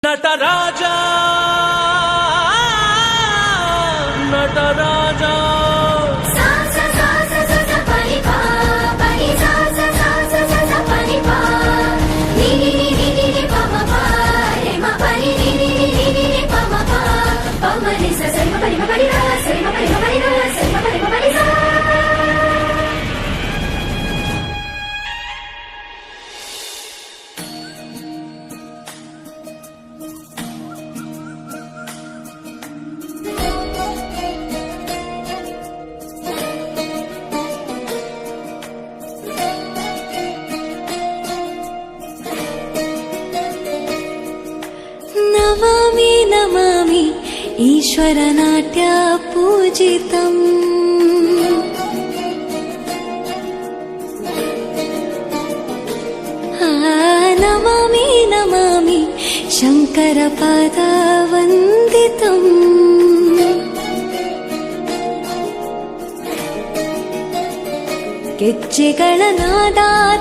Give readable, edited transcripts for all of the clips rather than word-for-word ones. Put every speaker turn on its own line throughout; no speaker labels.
నటరాజా నటరాజా
नमामि नमामि ईश्वरनाट्य पूजितम् नमामि नमामि शङ्करपादवन्दितम् ಗೆಜ್ಜೆಗಳ ನಾದ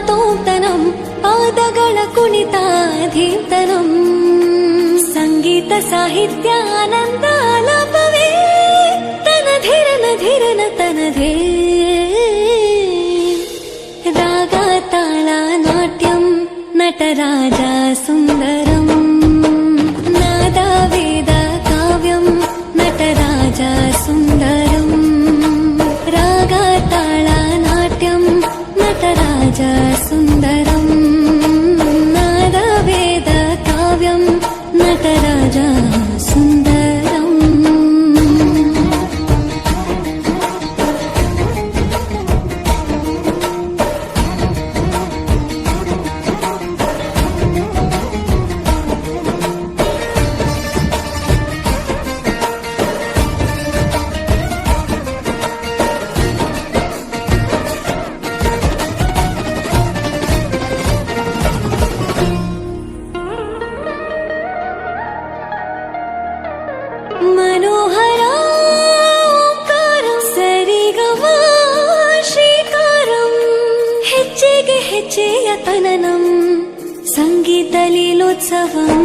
ತೋಂತನಂ ಪಾದಗಳ ಕುಣಿತಾಧೀತನಂ ಸಂಗೀತ ಸಾಹಿತ್ಯ ಆನಂದ ಆಲಾಪವೇ ತನಧಿರನ ಧಿರನ ತನಧೇ ರಾಗ ತಾಳ ನಾಟ್ಯಂ ನಟರಾಜ ಸುಂದರಂ ನಾದ ವೇದ ಕಾವ್ಯಂ ನಟರಾಜ ಸುಂದರಂ ರಾಗ ತಾಳ ನಾಟ್ಯಂ ನಟರಾಜ ಸುಂದರಂ ನಾದ ವೇದ ಕಾವ್ಯಂ ನಟರಾಜ ಸುಂದರಂ मनोहर ओंकारं सरिगमा श्रीकारं ಹೆಜ್ಜೆಗೆ ಹೆಜ್ಜೆಯ ತನನಂ ಸಂಗೀತ ಲೀಲೋತ್ಸವಂ